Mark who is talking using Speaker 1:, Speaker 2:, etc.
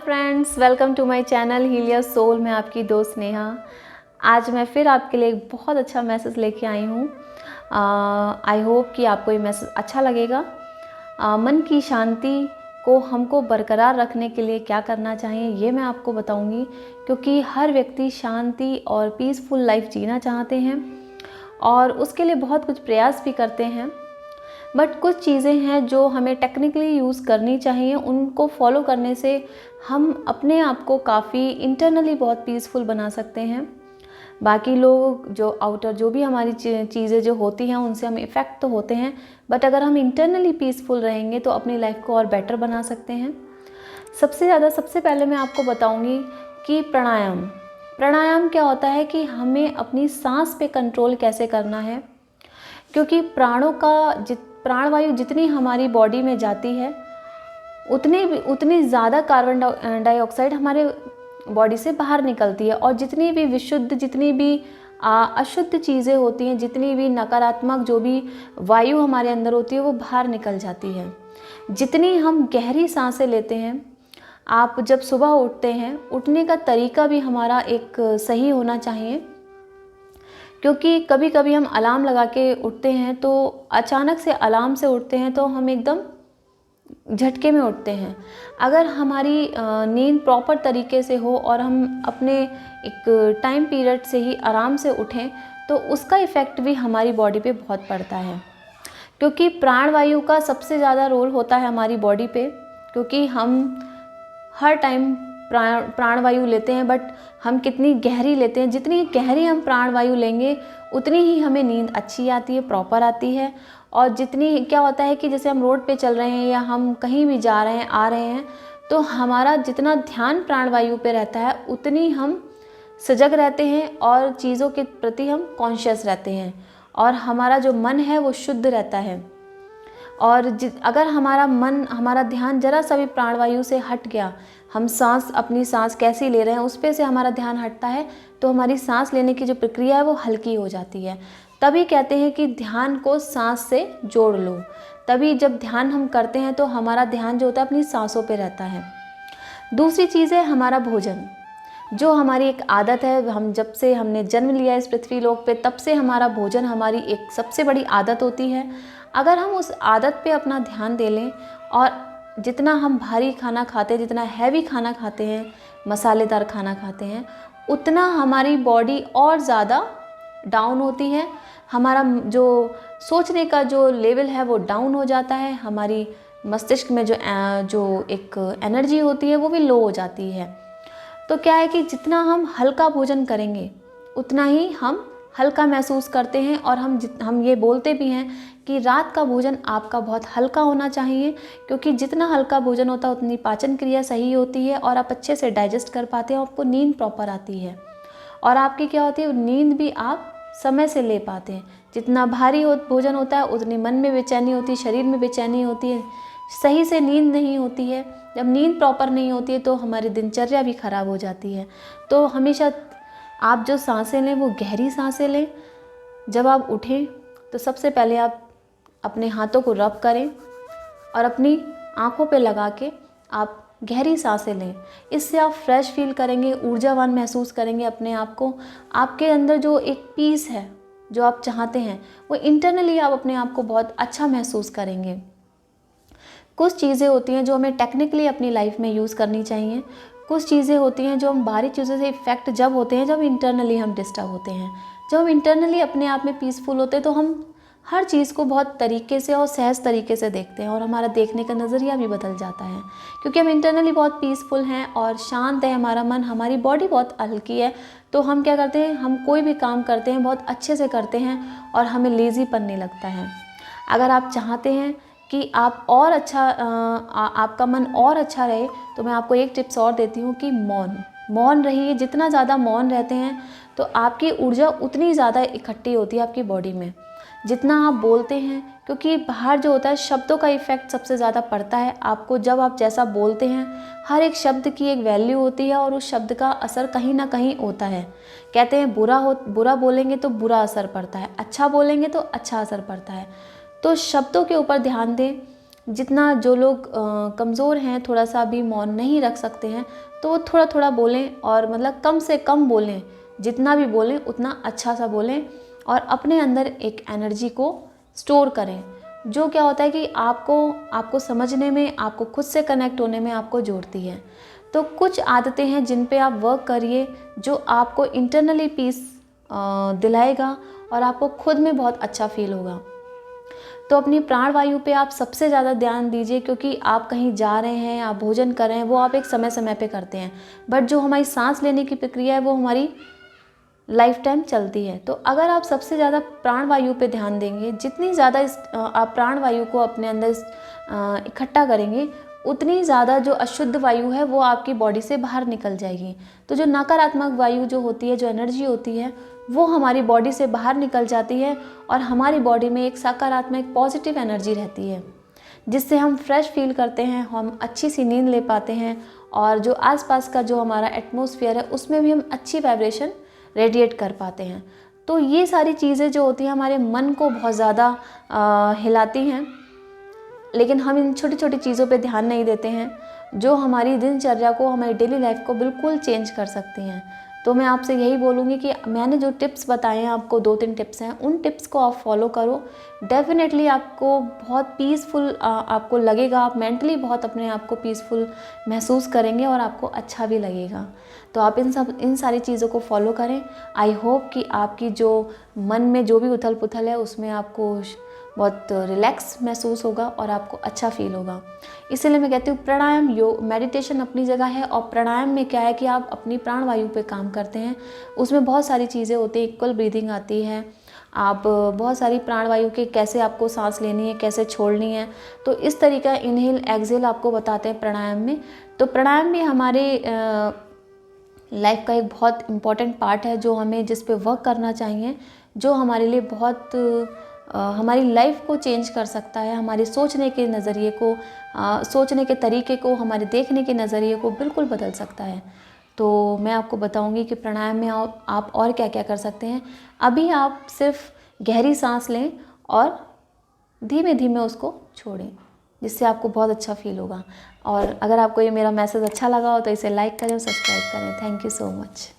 Speaker 1: Friends, welcome to my channel heal your soul. मैं आपकी दोस्त नेहा। आज मैं फिर आपके लिए एक बहुत अच्छा मैसेज लेके आई हूँ। आई होप कि आपको ये मैसेज अच्छा लगेगा। मन की शांति को हमको बरकरार रखने के लिए क्या करना चाहिए ये मैं आपको बताऊँगी, क्योंकि हर व्यक्ति शांति और पीसफुल लाइफ जीना चाहते हैं और उसके लिए बहुत कुछ प्रयास भी करते हैं। बट कुछ चीज़ें हैं जो हमें टेक्निकली यूज़ करनी चाहिए। उनको फॉलो करने से हम अपने आप को काफ़ी इंटरनली बहुत पीसफुल बना सकते हैं। बाकी लोग जो आउटर जो भी हमारी चीज़ें जो होती हैं उनसे हम इफ़ेक्ट तो होते हैं, बट अगर हम इंटरनली पीसफुल रहेंगे तो अपनी लाइफ को और बेटर बना सकते हैं। सबसे पहले मैं आपको बताऊंगी कि प्राणायाम क्या होता है, कि हमें अपनी सांस पे कंट्रोल कैसे करना है। क्योंकि प्राणवायु जितनी हमारी बॉडी में जाती है उतनी ज़्यादा कार्बन डाइऑक्साइड हमारे बॉडी से बाहर निकलती है, और जितनी भी विशुद्ध, जितनी भी अशुद्ध चीज़ें होती हैं, जितनी भी नकारात्मक जो भी वायु हमारे अंदर होती है वो बाहर निकल जाती है। जितनी हम गहरी सांसें लेते हैं, आप जब सुबह उठते हैं, उठने का तरीका भी हमारा एक सही होना चाहिए। क्योंकि कभी कभी हम अलार्म लगा के उठते हैं तो अचानक से अलार्म से उठते हैं तो हम एकदम झटके में उठते हैं। अगर हमारी नींद प्रॉपर तरीके से हो और हम अपने एक टाइम पीरियड से ही आराम से उठें तो उसका इफ़ेक्ट भी हमारी बॉडी पे बहुत पड़ता है। क्योंकि प्राणवायु का सबसे ज़्यादा रोल होता है हमारी बॉडी पे, क्योंकि हम हर टाइम प्राणवायु लेते हैं, बट हम कितनी गहरी लेते हैं। जितनी गहरी हम प्राणवायु लेंगे उतनी ही हमें नींद अच्छी आती है, प्रॉपर आती है। और जितनी क्या होता है कि जैसे हम रोड पे चल रहे हैं या हम कहीं भी जा रहे हैं, आ रहे हैं, तो हमारा जितना ध्यान प्राणवायु पे रहता है उतनी हम सजग रहते हैं और चीज़ों के प्रति हम कॉन्शियस रहते हैं, और हमारा जो मन है वो शुद्ध रहता है। और अगर हमारा ध्यान जरा सा भी प्राणवायु से हट गया, हम अपनी सांस कैसी ले रहे हैं उस पे से हमारा ध्यान हटता है, तो हमारी सांस लेने की जो प्रक्रिया है वो हल्की हो जाती है। तभी कहते हैं कि ध्यान को सांस से जोड़ लो। तभी जब ध्यान हम करते हैं तो हमारा ध्यान जो होता है अपनी सांसों पे रहता है। दूसरी चीज़ है हमारा भोजन, जो हमारी एक आदत है। हम जब से हमने जन्म लिया इस पृथ्वी लोक पे, तब से हमारा भोजन हमारी एक सबसे बड़ी आदत होती है। अगर हम उस आदत पे अपना ध्यान दे लें, और जितना हम भारी खाना खाते हैं, जितना हैवी खाना खाते हैं, मसालेदार खाना खाते हैं, उतना हमारी बॉडी और ज़्यादा डाउन होती है। हमारा जो सोचने का जो लेवल है वो डाउन हो जाता है। हमारी मस्तिष्क में जो एक एनर्जी होती है वो भी लो हो जाती है। तो क्या है कि जितना हम हल्का भोजन करेंगे उतना ही हम हल्का महसूस करते हैं। और हम ये बोलते भी हैं कि रात का भोजन आपका बहुत हल्का होना चाहिए, क्योंकि जितना हल्का भोजन होता है उतनी पाचन क्रिया सही होती है और आप अच्छे से डाइजेस्ट कर पाते हैं, आपको नींद प्रॉपर आती है, और आपकी क्या होती है नींद भी आप समय से ले पाते हैं। जितना भारी भोजन होता है उतनी मन में बेचैनी होती है, शरीर में बेचैनी होती है, सही से नींद नहीं होती है। जब नींद प्रॉपर नहीं होती है तो हमारी दिनचर्या भी खराब हो जाती है। तो हमेशा आप जो सांसें लें वो गहरी सांसें लें। जब आप उठें तो सबसे पहले आप अपने हाथों को रब करें और अपनी आँखों पे लगा के आप गहरी सांसें लें। इससे आप फ्रेश फील करेंगे, ऊर्जावान महसूस करेंगे अपने आप को। आपके अंदर जो एक पीस है जो आप चाहते हैं वो इंटरनली आप अपने आप को बहुत अच्छा महसूस करेंगे। कुछ चीज़ें होती हैं जो हमें टेक्निकली अपनी लाइफ में यूज़ करनी चाहिए। कुछ चीज़ें होती हैं जो हम बाहरी चीज़ों से इफ़ेक्ट जब होते हैं, जब इंटरनली हम डिस्टर्ब होते हैं। जब हम इंटरनली अपने आप में पीसफुल होते हैं तो हम हर चीज़ को बहुत तरीके से और सहज तरीके से देखते हैं, और हमारा देखने का नज़रिया भी बदल जाता है। क्योंकि हम इंटरनली बहुत पीसफुल हैं और शांत है हमारा मन, हमारी बॉडी बहुत हल्की है, तो हम क्या करते हैं, हम कोई भी काम करते हैं बहुत अच्छे से करते हैं और हमें लेज़ीपन नहीं लगता है। अगर आप चाहते हैं कि आप और अच्छा आपका मन और अच्छा रहे, तो मैं आपको एक टिप्स और देती हूँ कि मौन रहिए। जितना ज़्यादा मौन रहते हैं तो आपकी ऊर्जा उतनी ज़्यादा इकट्ठी होती है आपकी बॉडी में। जितना आप बोलते हैं, क्योंकि बाहर जो होता है शब्दों का इफ़ेक्ट सबसे ज़्यादा पड़ता है आपको। जब आप जैसा बोलते हैं, हर एक शब्द की एक वैल्यू होती है और उस शब्द का असर कहीं ना कहीं होता है। कहते हैं बुरा बोलेंगे तो बुरा असर पड़ता है, अच्छा बोलेंगे तो अच्छा असर पड़ता है। तो शब्दों के ऊपर ध्यान दें। जितना जो लोग कमज़ोर हैं, थोड़ा सा भी मौन नहीं रख सकते हैं, तो वो थोड़ा थोड़ा बोलें और मतलब कम से कम बोलें, जितना भी बोलें उतना अच्छा सा बोलें और अपने अंदर एक एनर्जी को स्टोर करें, जो क्या होता है कि आपको समझने में, आपको खुद से कनेक्ट होने में आपको जोड़ती है। तो कुछ आदतें हैं जिन पे आप वर्क करिए, जो आपको इंटरनली पीस दिलाएगा और आपको खुद में बहुत अच्छा फील होगा। तो अपनी प्राण वायु पे आप सबसे ज़्यादा ध्यान दीजिए, क्योंकि आप कहीं जा रहे हैं, आप भोजन कर रहे हैं, वो आप एक समय समय पे करते हैं, बट जो हमारी सांस लेने की प्रक्रिया है वो हमारी लाइफ टाइम चलती है। तो अगर आप सबसे ज़्यादा प्राण वायु पे ध्यान देंगे, जितनी ज़्यादा आप प्राण वायु को अपने अंदर इकट्ठा करेंगे, उतनी ज़्यादा जो अशुद्ध वायु है वो आपकी बॉडी से बाहर निकल जाएगी। तो जो नकारात्मक वायु जो होती है, जो एनर्जी होती है, वो हमारी बॉडी से बाहर निकल जाती है और हमारी बॉडी में एक सकारात्मक पॉजिटिव एनर्जी रहती है, जिससे हम फ्रेश फील करते हैं, हम अच्छी सी नींद ले पाते हैं और जो आसपास का जो हमारा एटमॉस्फेयर है उसमें भी हम अच्छी वाइब्रेशन रेडिएट कर पाते हैं। तो ये सारी चीज़ें जो होती हैं हमारे मन को बहुत ज़्यादा हिलाती हैं, लेकिन हम इन छोटी छोटी चीज़ों पे ध्यान नहीं देते हैं, जो हमारी दिनचर्या को, हमारी डेली लाइफ को बिल्कुल चेंज कर सकती हैं। तो मैं आपसे यही बोलूँगी कि मैंने जो टिप्स बताए हैं आपको, 2-3 टिप्स हैं, उन टिप्स को आप फॉलो करो। डेफिनेटली आपको बहुत पीसफुल आपको लगेगा, आप मेंटली बहुत अपने आप को पीसफुल महसूस करेंगे और आपको अच्छा भी लगेगा। तो आप इन सारी चीज़ों को फॉलो करें। आई होप कि आपकी जो मन में जो भी उथल पुथल है उसमें आपको बहुत रिलैक्स महसूस होगा और आपको अच्छा फील होगा। इसीलिए मैं कहती हूँ प्राणायाम, योग, मेडिटेशन अपनी जगह है, और प्राणायाम में क्या है कि आप अपनी प्राण वायु पे काम करते हैं। उसमें बहुत सारी चीज़ें होती हैं, इक्वल ब्रीदिंग आती है, आप बहुत सारी प्राण वायु के कैसे आपको सांस लेनी है, कैसे छोड़नी है, तो इस तरीका इनहेल एक्सहेल आपको बताते हैं प्राणायाम में। तो प्राणायाम भी हमारे लाइफ का एक बहुत इम्पॉर्टेंट पार्ट है, जो हमें जिस पे वर्क करना चाहिए, जो हमारे लिए बहुत हमारी लाइफ को चेंज कर सकता है, हमारे सोचने के नज़रिए को, सोचने के तरीके को, हमारे देखने के नज़रिए को बिल्कुल बदल सकता है। तो मैं आपको बताऊंगी कि प्राणायाम में आप और क्या क्या कर सकते हैं। अभी आप सिर्फ गहरी सांस लें और धीमे धीमे उसको छोड़ें, जिससे आपको बहुत अच्छा फील होगा। और अगर आपको ये मेरा मैसेज अच्छा लगा हो तो इसे लाइक करें और सब्सक्राइब करें। Thank you so much.